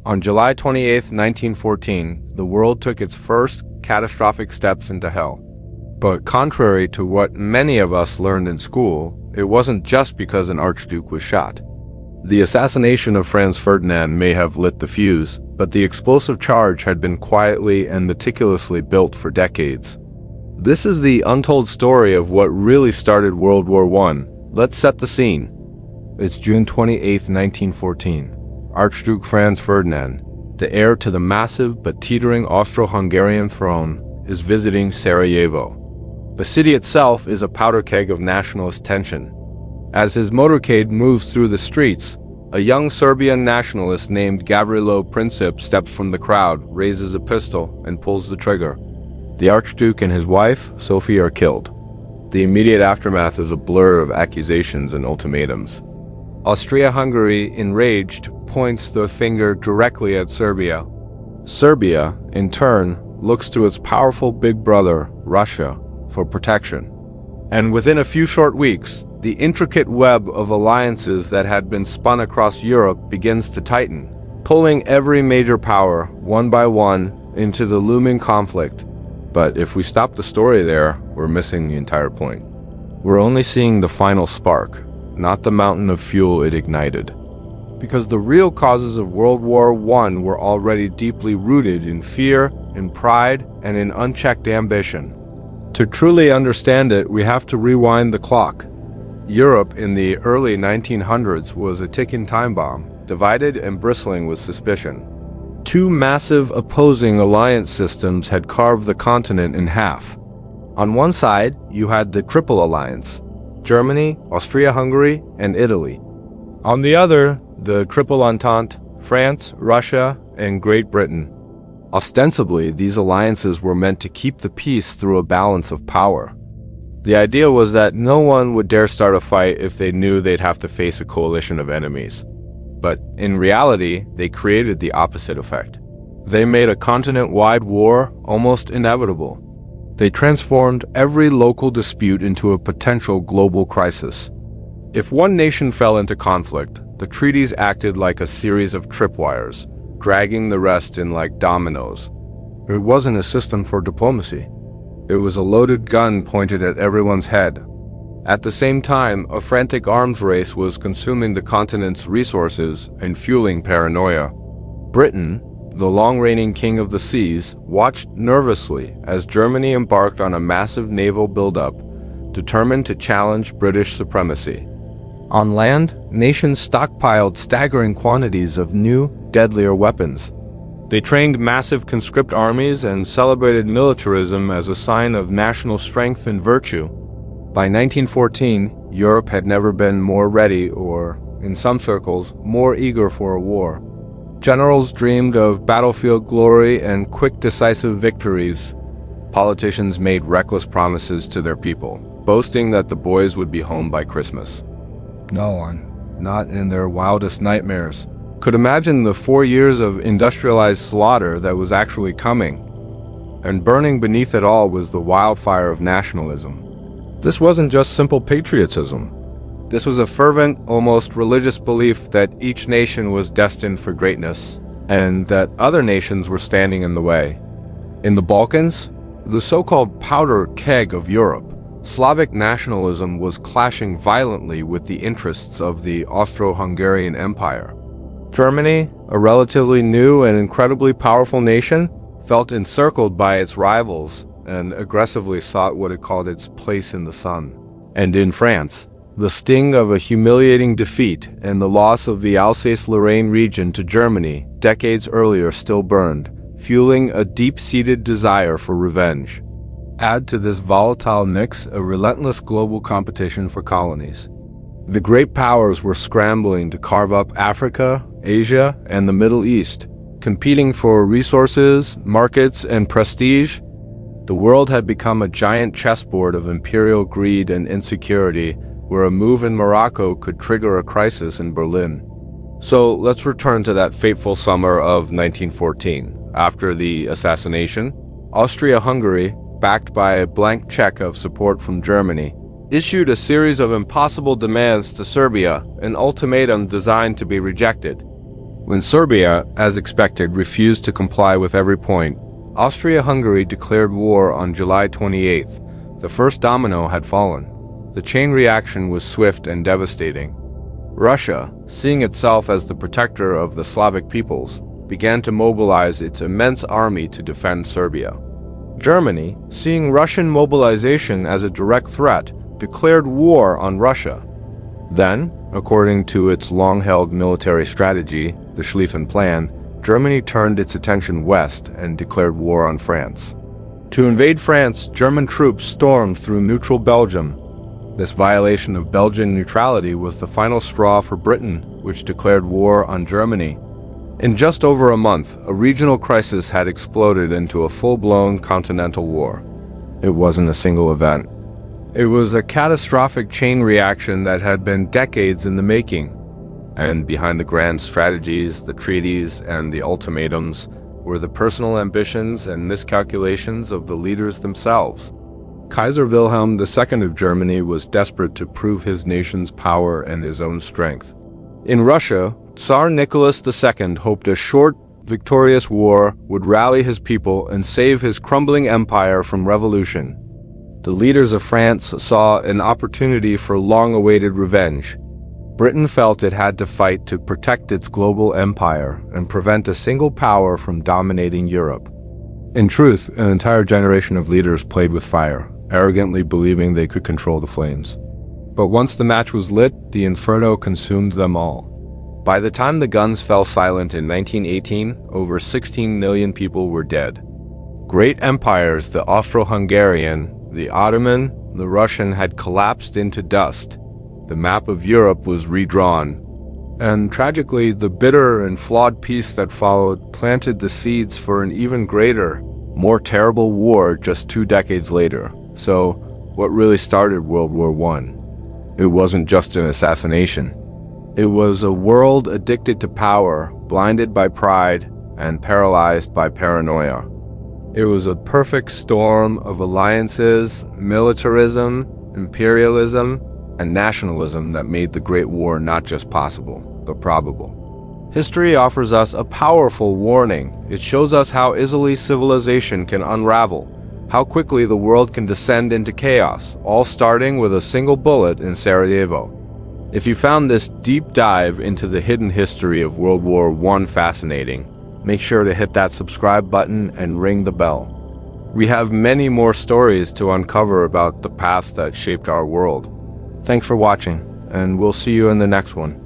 On July 28, 1914, the world took its first catastrophic steps into hell. But contrary to what many of us learned in school, it wasn't just because an archduke was shot. The assassination of Franz Ferdinand may have lit the fuse, but the explosive charge had been quietly and meticulously built for decades. This is the untold story of what really started World War I. Let's set the scene. It's June 28, 1914. Archduke Franz Ferdinand, the heir to the massive but teetering Austro-Hungarian throne, is visiting Sarajevo. The city itself is a powder keg of nationalist tension. As his motorcade moves through the streets, a young Serbian nationalist named Gavrilo Princip steps from the crowd, raises a pistol, and pulls the trigger. The Archduke and his wife, Sophie, are killed. The immediate aftermath is a blur of accusations and ultimatums. Austria-Hungary, enraged, points the finger directly at Serbia. Serbia, in turn, looks to its powerful big brother, Russia, for protection. And within a few short weeks, the intricate web of alliances that had been spun across Europe begins to tighten, pulling every major power, one by one, into the looming conflict. But if we stop the story there, we're missing the entire point. We're only seeing the final spark, not the mountain of fuel it ignited. Because the real causes of World War I were already deeply rooted in fear, in pride, and in unchecked ambition. To truly understand it, we have to rewind the clock. Europe in the early 1900s was a ticking time bomb, divided and bristling with suspicion. Two massive opposing alliance systems had carved the continent in half. On one side, you had the Triple Alliance: Germany, Austria-Hungary, and Italy. On the other, the Triple Entente: France, Russia, and Great Britain. Ostensibly, these alliances were meant to keep the peace through a balance of power. The idea was that no one would dare start a fight if they knew they'd have to face a coalition of enemies. But in reality, they created the opposite effect. They made a continent-wide war almost inevitable. They transformed every local dispute into a potential global crisis. If one nation fell into conflict, the treaties acted like a series of tripwires, dragging the rest in like dominoes. It wasn't a system for diplomacy. It was a loaded gun pointed at everyone's head. At the same time, a frantic arms race was consuming the continent's resources and fueling paranoia. Britain, the long-reigning king of the seas, watched nervously as Germany embarked on a massive naval buildup, determined to challenge British supremacy. On land, nations stockpiled staggering quantities of new, deadlier weapons. They trained massive conscript armies and celebrated militarism as a sign of national strength and virtue. By 1914, Europe had never been more ready or, in some circles, more eager for a war. Generals dreamed of battlefield glory and quick, decisive victories. Politicians made reckless promises to their people, boasting that the boys would be home by Christmas. No one, not in their wildest nightmares, could imagine the 4 years of industrialized slaughter that was actually coming. And burning beneath it all was the wildfire of nationalism. This wasn't just simple patriotism. This was a fervent, almost religious belief that each nation was destined for greatness, and that other nations were standing in the way. In the Balkans, the so-called powder keg of Europe, Slavic nationalism was clashing violently with the interests of the Austro-Hungarian Empire. Germany, a relatively new and incredibly powerful nation, felt encircled by its rivals and aggressively sought what it called its place in the sun. And in France, the sting of a humiliating defeat and the loss of the Alsace-Lorraine region to Germany decades earlier still burned, fueling a deep-seated desire for revenge. Add to this volatile mix a relentless global competition for colonies. The great powers were scrambling to carve up Africa, Asia, and the Middle East, competing for resources, markets, and prestige. The world had become a giant chessboard of imperial greed and insecurity, where a move in Morocco could trigger a crisis in Berlin. So let's return to that fateful summer of 1914. After the assassination, Austria-Hungary, backed by a blank check of support from Germany, issued a series of impossible demands to Serbia, an ultimatum designed to be rejected. When Serbia, as expected, refused to comply with every point, Austria-Hungary declared war on July 28th. The first domino had fallen. The chain reaction was swift and devastating. Russia, seeing itself as the protector of the Slavic peoples, began to mobilize its immense army to defend Serbia. Germany, seeing Russian mobilization as a direct threat, declared war on Russia. Then, according to its long-held military strategy, the Schlieffen Plan, Germany turned its attention west and declared war on France. To invade France, German troops stormed through neutral Belgium. This violation of Belgian neutrality was the final straw for Britain, which declared war on Germany. In just over a month, a regional crisis had exploded into a full-blown continental war. It wasn't a single event. It was a catastrophic chain reaction that had been decades in the making. And behind the grand strategies, the treaties, and the ultimatums were the personal ambitions and miscalculations of the leaders themselves. Kaiser Wilhelm II of Germany was desperate to prove his nation's power and his own strength. In Russia, Tsar Nicholas II hoped a short, victorious war would rally his people and save his crumbling empire from revolution. The leaders of France saw an opportunity for long-awaited revenge. Britain felt it had to fight to protect its global empire and prevent a single power from dominating Europe. In truth, an entire generation of leaders played with fire, arrogantly believing they could control the flames. But once the match was lit, the inferno consumed them all. By the time the guns fell silent in 1918, over 16 million people were dead. Great empires, the Austro-Hungarian, the Ottoman, the Russian, had collapsed into dust. The map of Europe was redrawn. And tragically, the bitter and flawed peace that followed planted the seeds for an even greater, more terrible war just 2 decades later. So, what really started World War I? It wasn't just an assassination. It was a world addicted to power, blinded by pride, and paralyzed by paranoia. It was a perfect storm of alliances, militarism, imperialism, and nationalism that made the Great War not just possible, but probable. History offers us a powerful warning. It shows us how easily civilization can unravel, how quickly the world can descend into chaos, all starting with a single bullet in Sarajevo. If you found this deep dive into the hidden history of World War I fascinating, make sure to hit that subscribe button and ring the bell. We have many more stories to uncover about the past that shaped our world. Thanks for watching, and we'll see you in the next one.